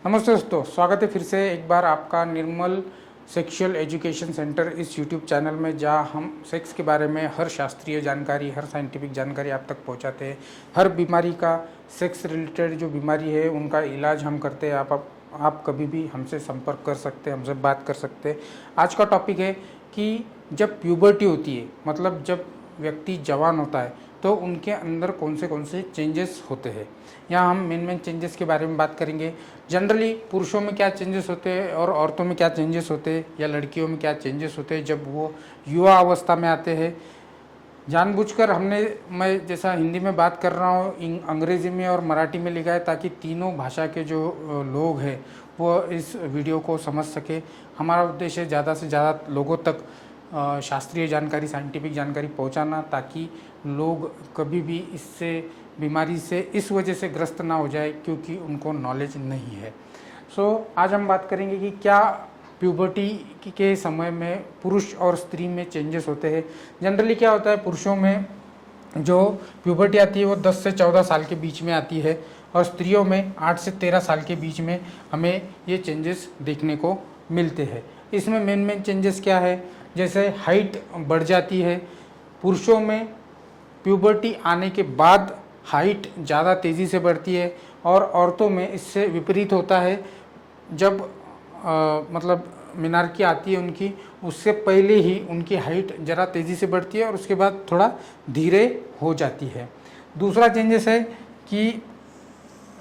नमस्ते दोस्तों, स्वागत है फिर से एक बार आपका निर्मल सेक्सुअल एजुकेशन सेंटर इस यूट्यूब चैनल में, जहां हम सेक्स के बारे में हर शास्त्रीय जानकारी, हर साइंटिफिक जानकारी आप तक पहुंचाते हैं। हर बीमारी का, सेक्स रिलेटेड जो बीमारी है उनका इलाज हम करते हैं। आप कभी भी हमसे संपर्क कर सकते हैं, हमसे बात कर सकते हैं। आज का टॉपिक है कि जब प्यूबर्टी होती है, मतलब जब व्यक्ति जवान होता है, तो उनके अंदर कौन से चेंजेस होते हैं। यहाँ हम मेन चेंजेस के बारे में बात करेंगे। जनरली पुरुषों में क्या चेंजेस होते हैं और औरतों में क्या चेंजेस होते हैं, या लड़कियों में क्या चेंजेस होते हैं जब वो युवा अवस्था में आते हैं। जानबूझकर मैं जैसा हिंदी में बात कर रहा हूँ, अंग्रेज़ी में और मराठी में लिखा है, ताकि तीनों भाषा के जो लोग हैं वो इस वीडियो को समझ सके। हमारा उद्देश्य है ज़्यादा से ज़्यादा लोगों तक शास्त्रीय जानकारी, साइंटिफिक जानकारी पहुंचाना, ताकि लोग कभी भी इससे बीमारी से इस वजह से ग्रस्त ना हो जाए, क्योंकि उनको नॉलेज नहीं है। आज हम बात करेंगे कि क्या प्यूबर्टी के समय में पुरुष और स्त्री में चेंजेस होते हैं। जनरली क्या होता है, पुरुषों में जो प्यूबर्टी आती है वो 10 से 14 साल के बीच में आती है, और स्त्रियों में 8 से 13 साल के बीच में हमें ये चेंजेस देखने को मिलते हैं। इसमें मेन चेंजेस क्या है, जैसे हाइट बढ़ जाती है। पुरुषों में प्यूबर्टी आने के बाद हाइट ज़्यादा तेज़ी से बढ़ती है, और औरतों में इससे विपरीत होता है। जब मतलब मिनार्की आती है उनकी, उससे पहले ही उनकी हाइट ज़रा तेज़ी से बढ़ती है और उसके बाद थोड़ा धीरे हो जाती है। दूसरा चेंजेस है कि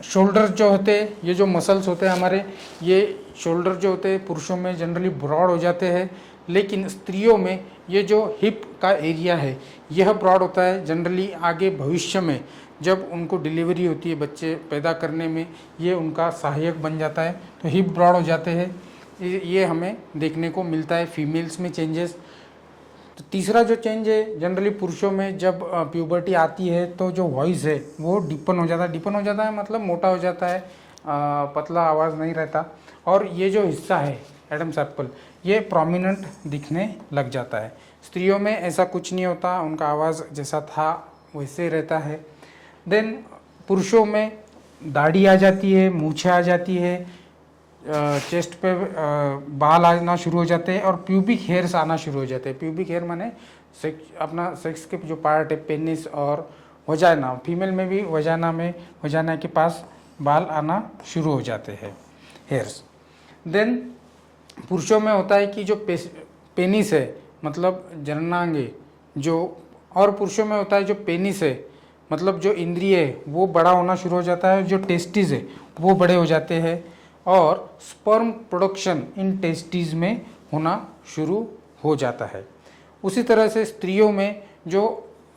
शोल्डर जो होते हैं, ये जो मसल्स होते हैं हमारे, ये शोल्डर जो होते हैं पुरुषों में जनरली ब्रॉड हो जाते हैं, लेकिन स्त्रियों में ये जो हिप का एरिया है यह ब्रॉड होता है। जनरली आगे भविष्य में जब उनको डिलीवरी होती है, बच्चे पैदा करने में, ये उनका सहायक बन जाता है, तो हिप ब्रॉड हो जाते हैं। ये हमें देखने को मिलता है फीमेल्स में चेंजेस। तो तीसरा जो चेंज है, जनरली पुरुषों में जब प्यूबर्टी आती है तो जो वॉइस है वो डिपन हो जाता है, मतलब मोटा हो जाता है, पतला आवाज़ नहीं रहता, और ये जो हिस्सा है एडम्स एप्पल, ये प्रोमिनेंट दिखने लग जाता है। स्त्रियों में ऐसा कुछ नहीं होता, उनका आवाज़ जैसा था वैसे ही रहता है। देन पुरुषों में दाढ़ी आ जाती है, मूछें आ जाती है, चेस्ट पे बाल आना शुरू हो जाते हैं, और प्यूबिक हेयर्स आना शुरू हो जाते हैं। प्यूबिक हेयर माने अपना सेक्स के जो पार्ट है, पेनिस और वजाना। फीमेल में भी वजाना के पास बाल आना शुरू हो जाते हैं, हेयर्स। देन पुरुषों में होता है कि जो पेनिस है, मतलब जननांगे जो, और पुरुषों में होता है जो पेनिस है, मतलब जो इंद्रिय है वो बड़ा होना शुरू हो जाता है, जो टेस्टिस है वो बड़े हो जाते हैं, और स्पर्म प्रोडक्शन इन टेस्टिस में होना शुरू हो जाता है। उसी तरह से स्त्रियों में जो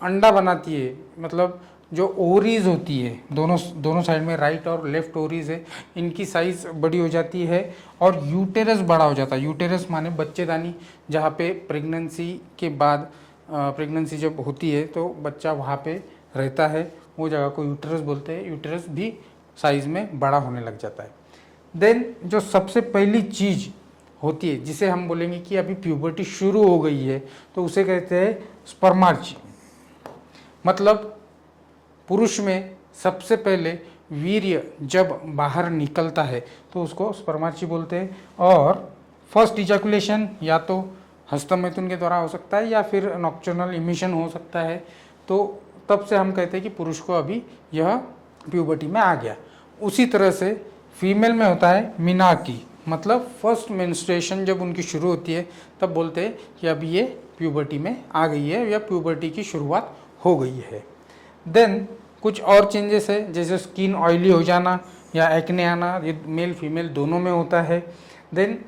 अंडा बनाती है, मतलब जो ओवरीज होती है, दोनों साइड में राइट और लेफ्ट ओवरीज है, इनकी साइज़ बड़ी हो जाती है, और यूटेरस बड़ा हो जाता है। यूटेरस माने बच्चेदानी, जहाँ पे प्रेगनेंसी के बाद प्रेगनेंसी जब होती है तो बच्चा वहाँ पे रहता है, वो जगह को यूटेरस बोलते हैं। यूटेरस भी साइज़ में बड़ा होने लग जाता है। देन जो सबसे पहली चीज़ होती है जिसे हम बोलेंगे कि अभी प्यूबर्टी शुरू हो गई है, तो उसे कहते हैं स्पर्मार्ची। मतलब पुरुष में सबसे पहले वीर्य जब बाहर निकलता है तो उसको स्पर्मार्ची बोलते हैं, और फर्स्ट इजैकुलेशन या तो हस्तमैथुन के द्वारा हो सकता है या फिर नॉक्टर्नल इमिशन हो सकता है। तो तब से हम कहते हैं कि पुरुष को अभी यह प्यूबर्टी में आ गया। उसी तरह से फीमेल में होता है मिनार्की, मतलब फर्स्ट मेंस्ट्रुएशन जब उनकी शुरू होती है तब बोलते हैं कि अभी ये प्यूबर्टी में आ गई है, या प्यूबर्टी की शुरुआत हो गई है। देन कुछ और चेंजेस है, जैसे स्किन ऑयली हो जाना या एक्ने आना, ये मेल फीमेल दोनों में होता है। देन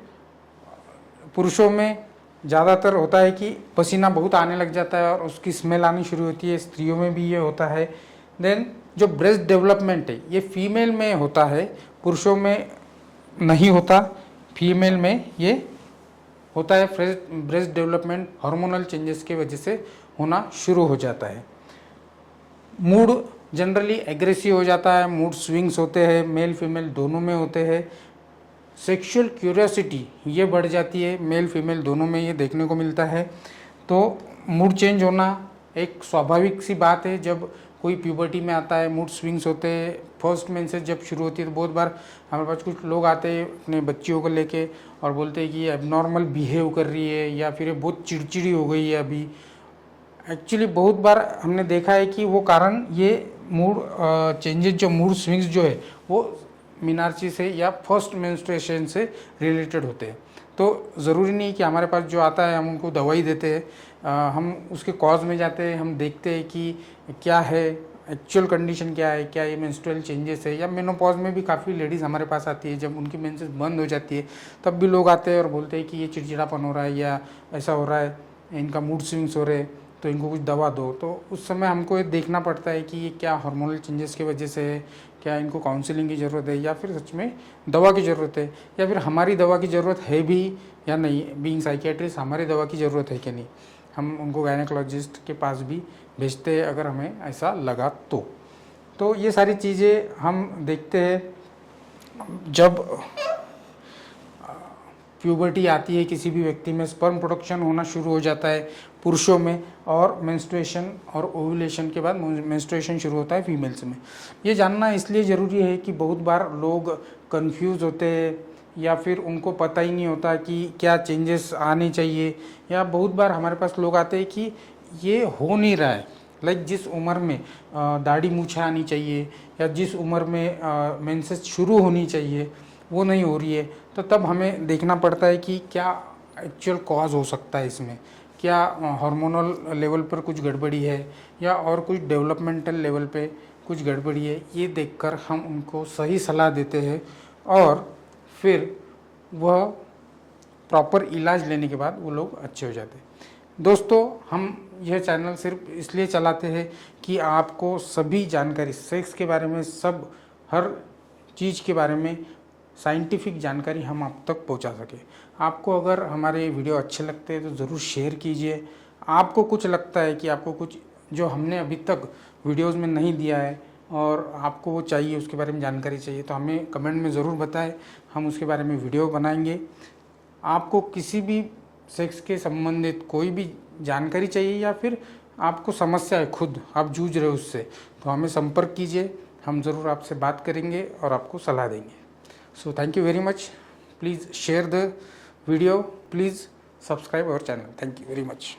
पुरुषों में ज़्यादातर होता है कि पसीना बहुत आने लग जाता है और उसकी स्मेल आनी शुरू होती है, स्त्रियों में भी ये होता है। देन जो ब्रेस्ट डेवलपमेंट है ये फीमेल में होता है, पुरुषों में नहीं होता, फीमेल में ये होता है। ब्रेस्ट डेवलपमेंट हार्मोनल चेंजेस की वजह से होना शुरू हो जाता है। मूड जनरली एग्रेसिव हो जाता है, मूड स्विंग्स होते हैं, मेल फीमेल दोनों में होते हैं। सेक्सुअल क्यूरियोसिटी ये बढ़ जाती है, मेल फीमेल दोनों में ये देखने को मिलता है। तो मूड चेंज होना एक स्वाभाविक सी बात है। जब कोई प्यूबर्टी में आता है, मूड स्विंग्स होते हैं, फर्स्ट मेंसेस जब शुरू होती है तो बहुत बार हमारे पास कुछ लोग आते हैं अपने बच्चियों को लेके और बोलते हैं कि ये एबनॉर्मल बिहेव कर रही है या फिर ये बहुत चिड़चिड़ी हो गई है अभी। एक्चुअली बहुत बार हमने देखा है कि वो कारण ये मूड चेंजेस जो मूड स्विंग्स जो है वो मीनार्ची से या फर्स्ट मेंस्ट्रुएशन से रिलेटेड होते हैं। तो ज़रूरी नहीं कि हमारे पास जो आता है हम उनको दवाई देते हैं, हम उसके कॉज में जाते हैं, हम देखते हैं कि क्या है एक्चुअल कंडीशन, क्या है, क्या ये मेंस्ट्रुअल चेंजेस है। या मेनोपॉज में भी काफ़ी लेडीज़ हमारे पास आती है, जब उनकी मेंसेस बंद हो जाती है तब भी लोग आते हैं और बोलते हैं कि ये चिड़चिड़ापन हो रहा है या ऐसा हो रहा है, इनका मूड स्विंग्स हो रहे हैं, तो इनको कुछ दवा दो। तो उस समय हमको ये देखना पड़ता है कि ये क्या हार्मोनल चेंजेस की वजह से है, क्या इनको काउंसलिंग की ज़रूरत है या फिर सच में दवा की ज़रूरत है, या फिर हमारी दवा की ज़रूरत है भी या नहीं। बीइंग साइकियाट्रिस्ट हमारी दवा की ज़रूरत है कि नहीं, हम उनको गायनेकोलॉजिस्ट के पास भी भेजते हैं अगर हमें ऐसा लगा तो ये सारी चीज़ें हम देखते हैं। जब प्यूबर्टी आती है किसी भी व्यक्ति में, स्पर्म प्रोडक्शन होना शुरू हो जाता है पुरुषों में, और मेंस्ट्रुएशन और ओव्यूलेशन के बाद मेंस्ट्रुएशन शुरू होता है फीमेल्स में। ये जानना इसलिए ज़रूरी है कि बहुत बार लोग कंफ्यूज होते हैं या फिर उनको पता ही नहीं होता कि क्या चेंजेस आने चाहिए, या बहुत बार हमारे पास लोग आते हैं कि ये हो नहीं रहा है। लाइक जिस उम्र में दाढ़ी मूछें आनी चाहिए या जिस उम्र में मेंसेस शुरू होनी चाहिए वो नहीं हो रही है, तो तब हमें देखना पड़ता है कि क्या एक्चुअल कॉज हो सकता है इसमें, क्या हार्मोनल लेवल पर कुछ गड़बड़ी है या और कुछ डेवलपमेंटल लेवल पे कुछ गड़बड़ी है। ये देखकर हम उनको सही सलाह देते हैं और फिर वह प्रॉपर इलाज लेने के बाद वो लोग अच्छे हो जाते हैं। दोस्तों, हम यह चैनल सिर्फ इसलिए चलाते हैं कि आपको सभी जानकारी सेक्स के बारे में, सब हर चीज़ के बारे में साइंटिफिक जानकारी हम आप तक पहुंचा सके। आपको अगर हमारे वीडियो अच्छे लगते हैं तो ज़रूर शेयर कीजिए। आपको कुछ लगता है कि आपको कुछ जो हमने अभी तक वीडियोस में नहीं दिया है और आपको वो चाहिए, उसके बारे में जानकारी चाहिए, तो हमें कमेंट में ज़रूर बताएं, हम उसके बारे में वीडियो बनाएंगे। आपको किसी भी सेक्स के संबंधित कोई भी जानकारी चाहिए या फिर आपको समस्या है, खुद आप जूझ रहे हो उससे, तो हमें संपर्क कीजिए, हम ज़रूर आपसे बात करेंगे और आपको सलाह देंगे। So thank you very much. Please share the video. Please subscribe our channel. Thank you very much.